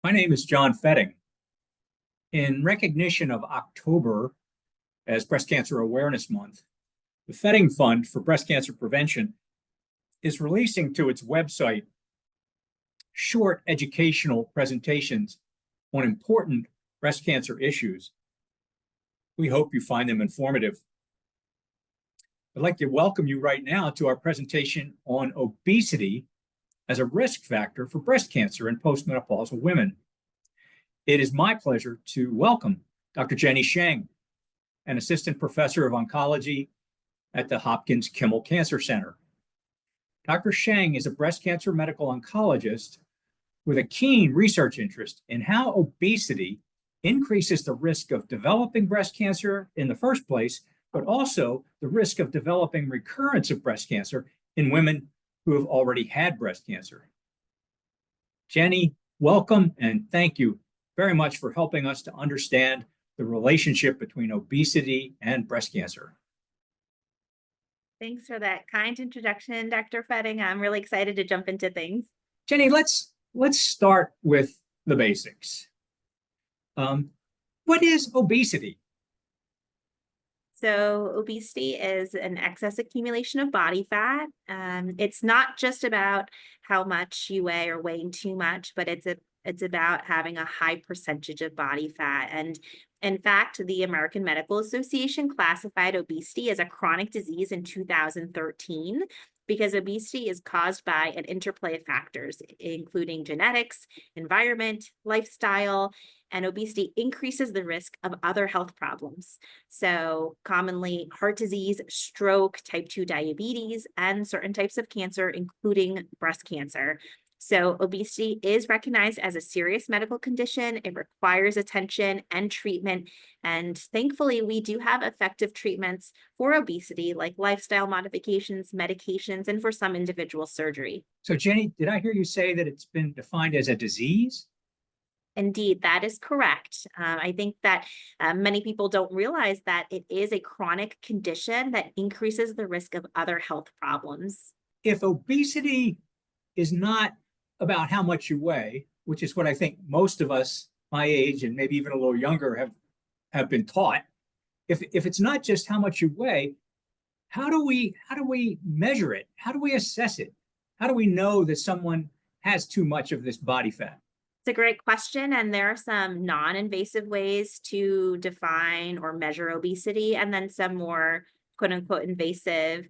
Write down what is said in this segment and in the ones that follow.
My name is John Fetting. In recognition of October as Breast Cancer Awareness Month, the Fetting Fund for Breast Cancer Prevention is releasing to its website short educational presentations on important breast cancer issues. We hope you find them informative. I'd like to welcome you right now to our presentation on obesity as a risk factor for breast cancer in postmenopausal women. It is my pleasure to welcome Dr. Jenni Sheng, an assistant professor of oncology at the Hopkins Kimmel Cancer Center. Dr. Sheng is a breast cancer medical oncologist with a keen research interest in how obesity increases the risk of developing breast cancer in the first place, but also the risk of developing recurrence of breast cancer in women who have already had breast cancer. Jenni, welcome and thank you very much for helping us to understand the relationship between obesity and breast cancer. Thanks for that kind introduction, Dr. Fetting. I'm really excited to jump into things. Jenni, let's start with the basics. What is obesity? So obesity is an excess accumulation of body fat. It's not just about how much you weigh or weighing too much, but it's about having a high percentage of body fat. And in fact, the American Medical Association classified obesity as a chronic disease in 2013 because obesity is caused by an interplay of factors, including genetics, environment, lifestyle, and obesity increases the risk of other health problems. So commonly heart disease, stroke, type 2 diabetes, and certain types of cancer, including breast cancer. So obesity is recognized as a serious medical condition. It requires attention and treatment. And thankfully, we do have effective treatments for obesity, like lifestyle modifications, medications, and for some individual surgery. So Jenni, did I hear you say that it's been defined as a disease? Indeed, that is correct. I think that many people don't realize that it is a chronic condition that increases the risk of other health problems. If obesity is not about how much you weigh, which is what I think most of us my age and maybe even a little younger have been taught, if it's not just how much you weigh, how do we measure it? How do we assess it? How do we know that someone has too much of this body fat? It's a great question, and there are some non-invasive ways to define or measure obesity, and then some more quote-unquote invasive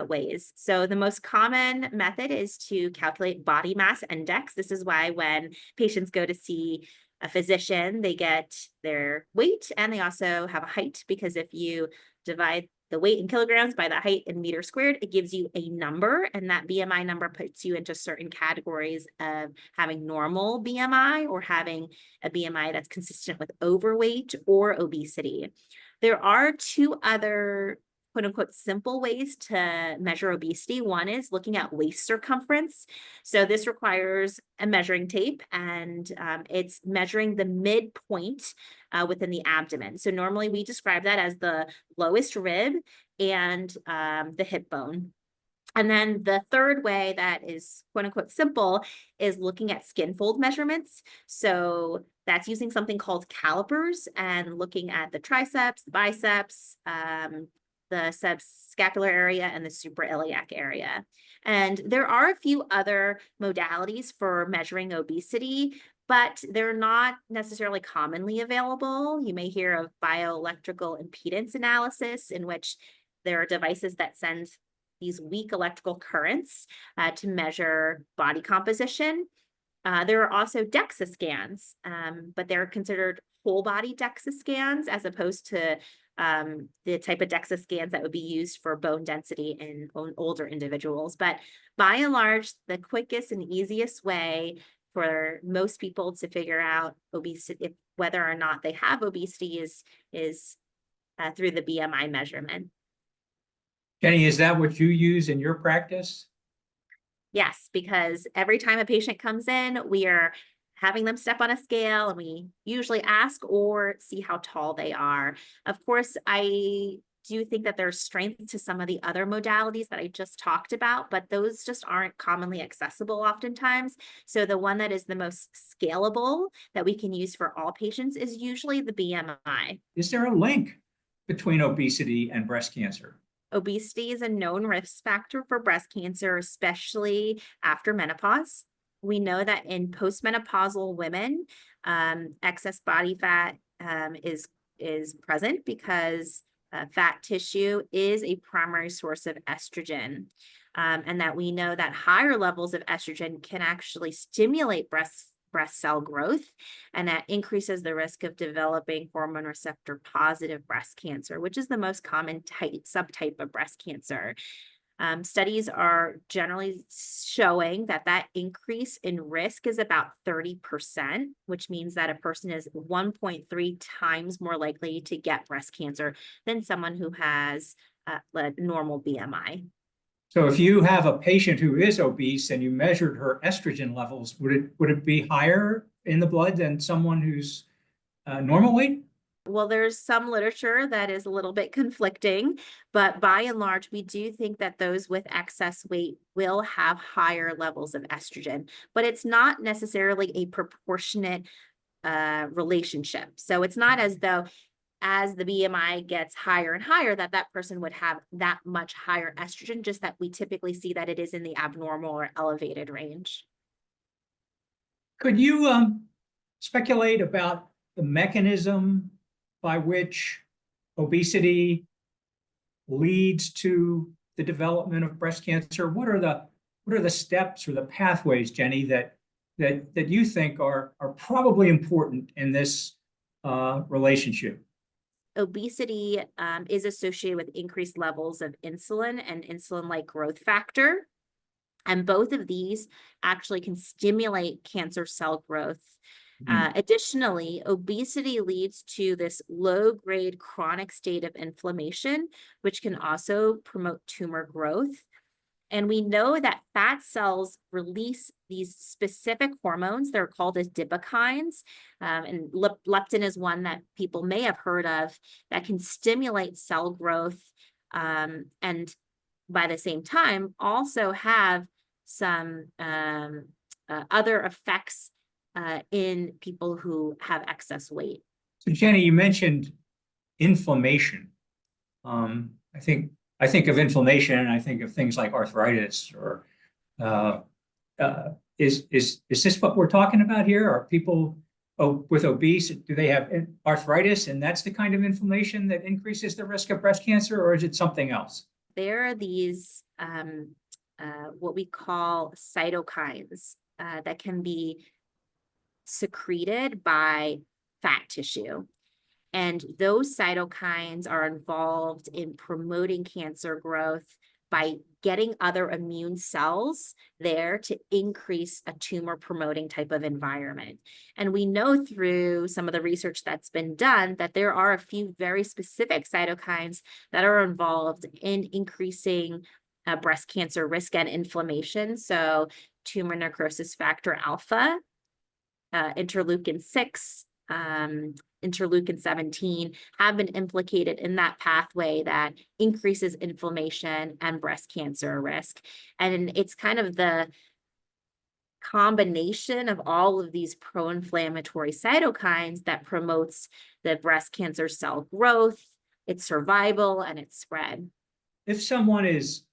ways. So the most common method is to calculate body mass index. This is why when patients go to see a physician, they get their weight and they also have a height, because if you divide the weight in kilograms by the height in meters squared, it gives you a number, and that BMI number puts you into certain categories of having normal BMI or having a BMI that's consistent with overweight or obesity. There are two other quote unquote simple ways to measure obesity. One is looking at waist circumference. So this requires a measuring tape, and it's measuring the midpoint within the abdomen. So normally we describe that as the lowest rib and the hip bone. And then the third way that is quote unquote simple is looking at skin fold measurements. So that's using something called calipers and looking at the triceps, the biceps, the subscapular area, and the suprailiac area. And there are a few other modalities for measuring obesity, but they're not necessarily commonly available. You may hear of bioelectrical impedance analysis, in which there are devices that send these weak electrical currents to measure body composition. There are also DEXA scans, but they're considered whole body DEXA scans as opposed to the type of DEXA scans that would be used for bone density in older individuals. But by and large, the quickest and easiest way for most people to figure out obesity, whether or not they have obesity, is through the BMI measurement. Jenni, is that what you use in your practice? Yes, because every time a patient comes in, we are having them step on a scale, and we usually ask or see how tall they are. Of course, I do think that there's strength to some of the other modalities that I just talked about, but those just aren't commonly accessible oftentimes. So the one that is the most scalable that we can use for all patients is usually the BMI. Is there a link between obesity and breast cancer? Obesity is a known risk factor for breast cancer, especially after menopause. We know that in postmenopausal women, excess body fat is present because fat tissue is a primary source of estrogen, and that we know that higher levels of estrogen can actually stimulate breast cell growth, and that increases the risk of developing hormone receptor positive breast cancer, which is the most common subtype of breast cancer. Studies are generally showing that that increase in risk is about 30%, which means that a person is 1.3 times more likely to get breast cancer than someone who has a normal BMI. So if you have a patient who is obese and you measured her estrogen levels, would it be higher in the blood than someone who's normal weight? Well, there's some literature that is a little bit conflicting, but by and large, we do think that those with excess weight will have higher levels of estrogen, but it's not necessarily a proportionate relationship. So it's not as though as the BMI gets higher and higher, that that person would have that much higher estrogen, just that we typically see that it is in the abnormal or elevated range. Could you speculate about the mechanism by which obesity leads to the development of breast cancer? What are the steps or the pathways, Jenni, that you think are probably important in this relationship? Obesity is associated with increased levels of insulin and insulin-like growth factor. And both of these actually can stimulate cancer cell growth. Additionally, obesity leads to this low-grade chronic state of inflammation, which can also promote tumor growth. And we know that fat cells release these specific hormones. They're called adipokines. And leptin is one that people may have heard of that can stimulate cell growth. And by the same time, also have some other effects in people who have excess weight. So Jenni, you mentioned inflammation. I think of inflammation and I think of things like arthritis or is this what we're talking about here? Are people with obese, do they have arthritis and that's the kind of inflammation that increases the risk of breast cancer, or is it something else? There are these what we call cytokines that can be secreted by fat tissue. And those cytokines are involved in promoting cancer growth by getting other immune cells there to increase a tumor promoting type of environment. And we know through some of the research that's been done that there are a few very specific cytokines that are involved in increasing breast cancer risk and inflammation. So tumor necrosis factor alpha, interleukin 6, interleukin 17 have been implicated in that pathway that increases inflammation and breast cancer risk. And it's kind of the combination of all of these pro-inflammatory cytokines that promotes the breast cancer cell growth, its survival, and its spread. If someone is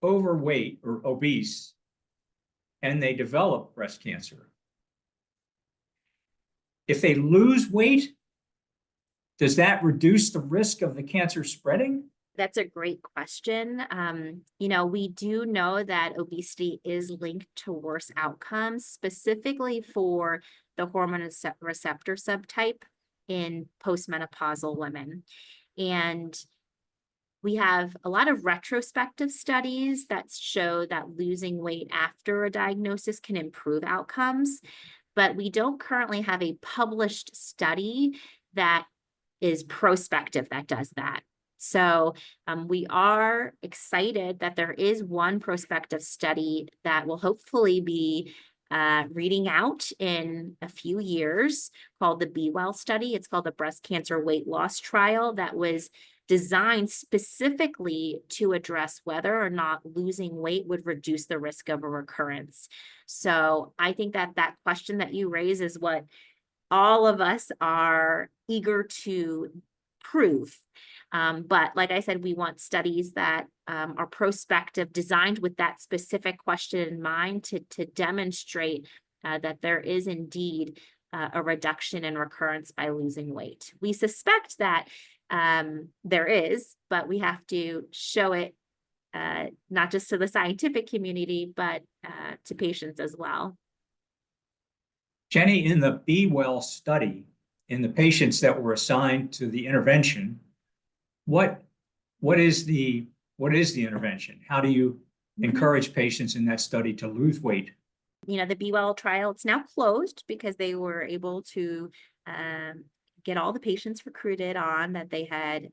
overweight or obese and they develop breast cancer, if they lose weight, does that reduce the risk of the cancer spreading? That's a great question. We do know that obesity is linked to worse outcomes, specifically for the hormone receptor subtype in postmenopausal women. And we have a lot of retrospective studies that show that losing weight after a diagnosis can improve outcomes, but we don't currently have a published study that is prospective that does that. So we are excited that there is one prospective study that will hopefully be reading out in a few years called the Be Well study. It's called the Breast Cancer Weight Loss Trial that was designed specifically to address whether or not losing weight would reduce the risk of a recurrence. So I think that that question that you raise is what all of us are eager to prove. But like I said, we want studies that are prospective, designed with that specific question in mind to demonstrate that there is indeed a reduction in recurrence by losing weight. We suspect that there is, but we have to show it not just to the scientific community, but to patients as well. Jenny, in the Be Well study, in the patients that were assigned to the intervention, what is the intervention? How do you encourage patients in that study to lose weight? You know, the Be Well trial, it's now closed because they were able to get all the patients recruited on that they had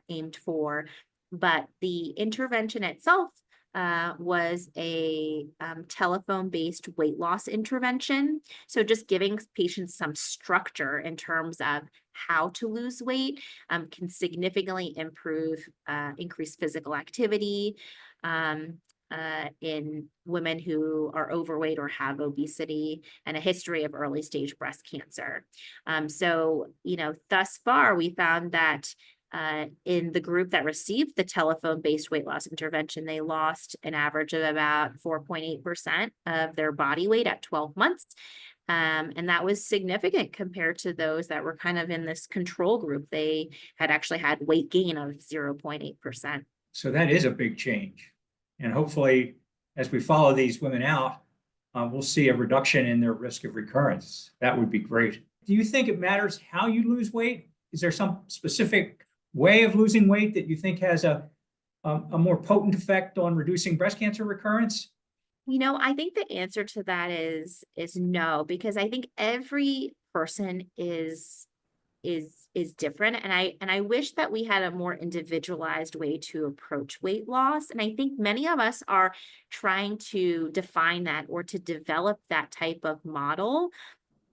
aimed for. But the intervention itself was a telephone-based weight loss intervention. So just giving patients some structure in terms of how to lose weight can significantly increase physical activity in women who are overweight or have obesity and a history of early stage breast cancer. So, you know, thus far, we found that in the group that received the telephone-based weight loss intervention, they lost an average of about 4.8% of their body weight at 12 months. And that was significant compared to those that were kind of in this control group. They had actually had weight gain of 0.8%. So that is a big change. And hopefully, as we follow these women out, we'll see a reduction in their risk of recurrence. That would be great. Do you think it matters how you lose weight? Is there some specific way of losing weight that you think has a more potent effect on reducing breast cancer recurrence? You know, I think the answer to that is no, because I think every person is different, and I wish that we had a more individualized way to approach weight loss. And I think many of us are trying to define that or to develop that type of model.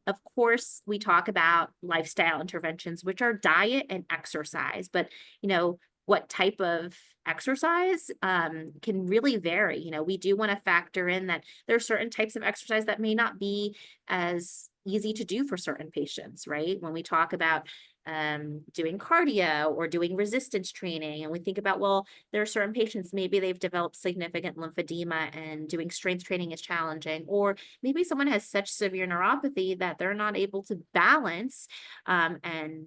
Of course, we talk about lifestyle interventions, which are diet and exercise, but you know, what type of exercise can really vary. You know, we do want to factor in that there are certain types of exercise that may not be as easy to do for certain patients, right? When we talk about doing cardio or doing resistance training, and we think about, well, there are certain patients, maybe they've developed significant lymphedema and doing strength training is challenging, or maybe someone has such severe neuropathy that they're not able to balance and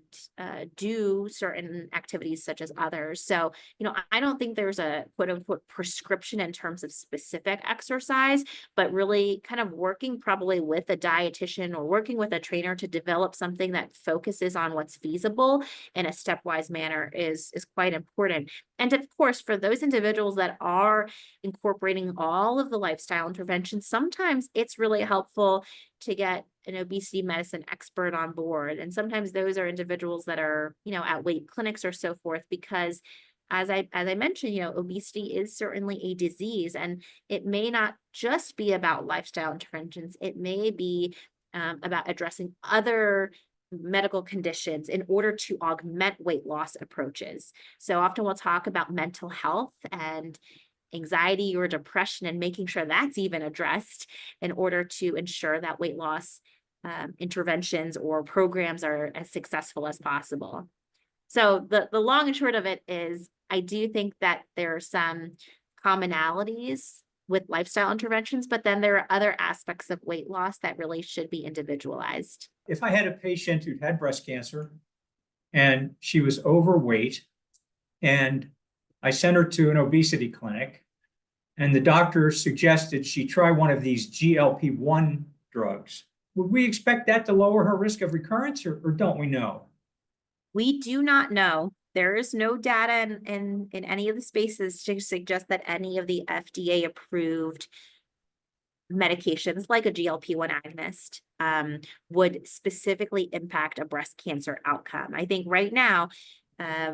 do certain activities such as others. So, you know, I don't think there's a quote unquote prescription in terms of specific exercise, but really kind of working probably with a dietitian or working with a trainer to develop something that focuses on what's feasible in a stepwise manner is quite important. And of course, for those individuals that are incorporating all of the lifestyle interventions, sometimes it's really helpful to get an obesity medicine expert on board. And sometimes those are individuals that are, you know, at weight clinics or so forth, because as I mentioned, you know, obesity is certainly a disease, and it may not just be about lifestyle interventions. It may be about addressing other medical conditions in order to augment weight loss approaches. So often we'll talk about mental health and anxiety or depression and making sure that's even addressed in order to ensure that weight loss interventions or programs are as successful as possible. So the long and short of it is, I do think that there are some commonalities with lifestyle interventions, but then there are other aspects of weight loss that really should be individualized. If I had a patient who'd had breast cancer and she was overweight, and I sent her to an obesity clinic, and the doctor suggested she try one of these GLP-1 drugs, would we expect that to lower her risk of recurrence, or don't we know? We do not know. There is no data in any of the spaces to suggest that any of the FDA approved medications like a GLP-1 agonist would specifically impact a breast cancer outcome. I think right now,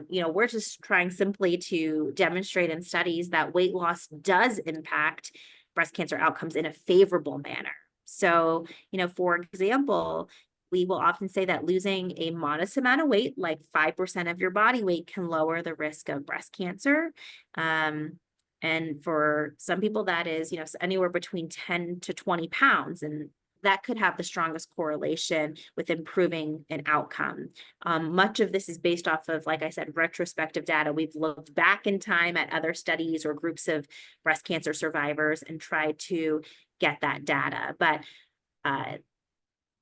you know, we're just trying simply to demonstrate in studies that weight loss does impact breast cancer outcomes in a favorable manner. So, you know, for example, we will often say that losing a modest amount of weight, like 5% of your body weight, can lower the risk of breast cancer. And for some people, that is, anywhere between 10 to 20 pounds. And that could have the strongest correlation with improving an outcome. Much of this is based off of, like I said, retrospective data. We've looked back in time at other studies or groups of breast cancer survivors and tried to get that data. But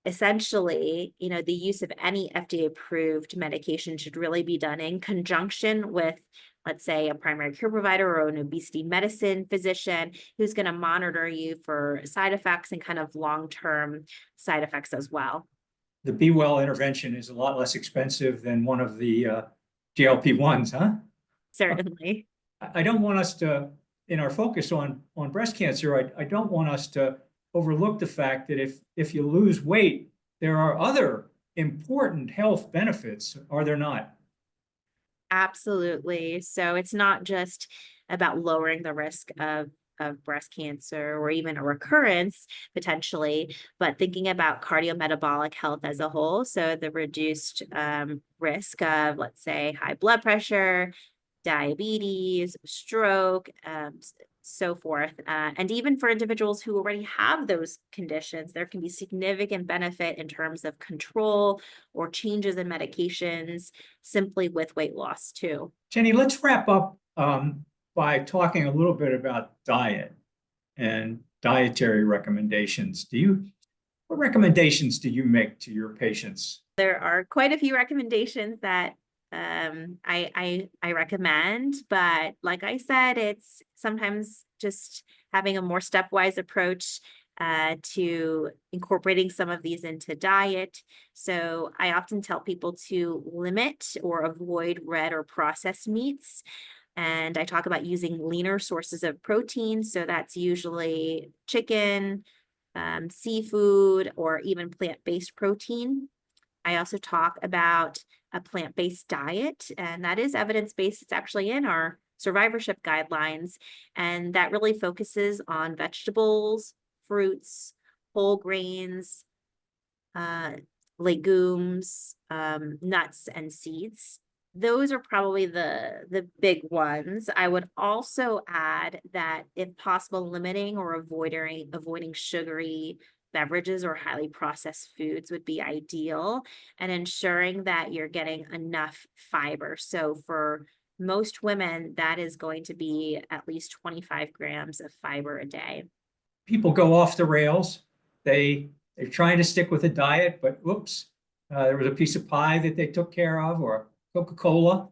essentially, the use of any FDA-approved medication should really be done in conjunction with, let's say, a primary care provider or an obesity medicine physician who's going to monitor you for side effects and kind of long-term side effects as well. The Be Well intervention is a lot less expensive than one of the GLP-1s, huh? Certainly. I don't want us to, in our focus on breast cancer, I don't want us to overlook the fact that if you lose weight, there are other important health benefits, are there not? Absolutely. So it's not just about lowering the risk of breast cancer or even a recurrence potentially, but thinking about cardiometabolic health as a whole. So the reduced risk of, let's say, high blood pressure, diabetes, stroke, so forth. And even for individuals who already have those conditions, there can be significant benefit in terms of control or changes in medications simply with weight loss too. Jenni, let's wrap up by talking a little bit about diet and dietary recommendations. What recommendations do you make to your patients? There are quite a few recommendations that I recommend, but like I said, it's sometimes just having a more stepwise approach to incorporating some of these into diet. So I often tell people to limit or avoid red or processed meats. And I talk about using leaner sources of protein. So that's usually chicken, seafood, or even plant-based protein. I also talk about a plant-based diet, and that is evidence-based. It's actually in our survivorship guidelines, and that really focuses on vegetables, fruits, whole grains, legumes, nuts, and seeds. Those are probably the big ones. I would also add that if possible, limiting or avoiding sugary beverages or highly processed foods would be ideal, and ensuring that you're getting enough fiber. So for most women, that is going to be at least 25 grams of fiber a day. People go off the rails. They're trying to stick with a diet, but whoops, there was a piece of pie that they took care of or Coca-Cola.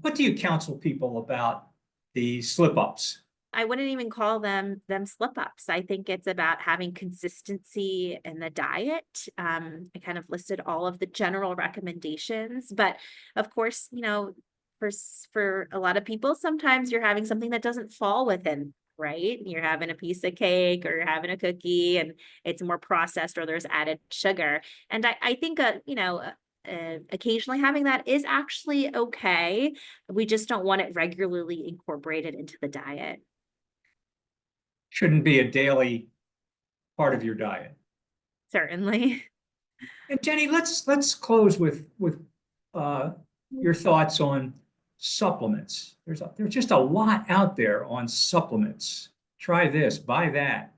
What do you counsel people about the slip-ups? I wouldn't even call them slip-ups. I think it's about having consistency in the diet. I kind of listed all of the general recommendations, but of course, for a lot of people, sometimes you're having something that doesn't fall within, right? You're having a piece of cake or you're having a cookie and it's more processed or there's added sugar. And I think, occasionally having that is actually okay. We just don't want it regularly incorporated into the diet. Shouldn't be a daily part of your diet. Certainly. And Jenni, let's close with your thoughts on supplements. There's just a lot out there on supplements. Try this, buy that.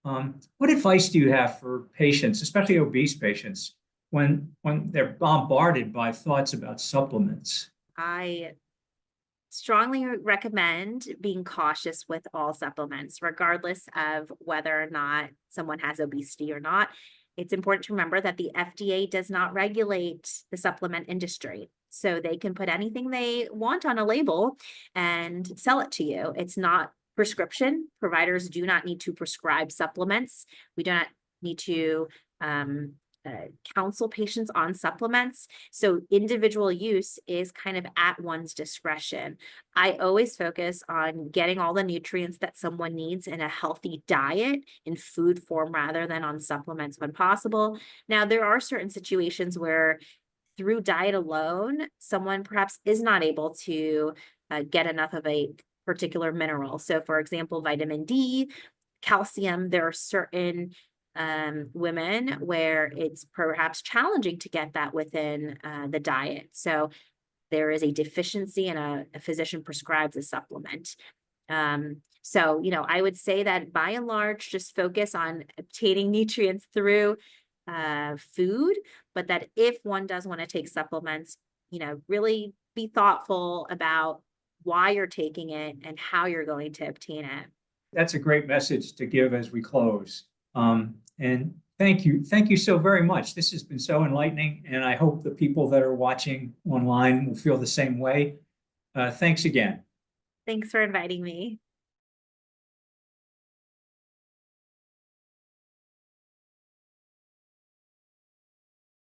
What advice do you have for patients, especially obese patients, when they're bombarded by thoughts about supplements? I strongly recommend being cautious with all supplements, regardless of whether or not someone has obesity or not. It's important to remember that the FDA does not regulate the supplement industry. So they can put anything they want on a label and sell it to you. It's not prescription. Providers do not need to prescribe supplements. We do not need to counsel patients on supplements. So individual use is kind of at one's discretion. I always focus on getting all the nutrients that someone needs in a healthy diet in food form rather than on supplements when possible. Now, there are certain situations where through diet alone, someone perhaps is not able to get enough of a particular mineral. So for example, vitamin D, calcium, there are certain women where it's perhaps challenging to get that within the diet. So there is a deficiency and a physician prescribes a supplement. So, you know, I would say that by and large, just focus on obtaining nutrients through food, but that if one does want to take supplements, you know, really be thoughtful about why you're taking it and how you're going to obtain it. That's a great message to give as we close. And thank you so very much. This has been so enlightening, and I hope the people that are watching online will feel the same way. Thanks again. Thanks for inviting me.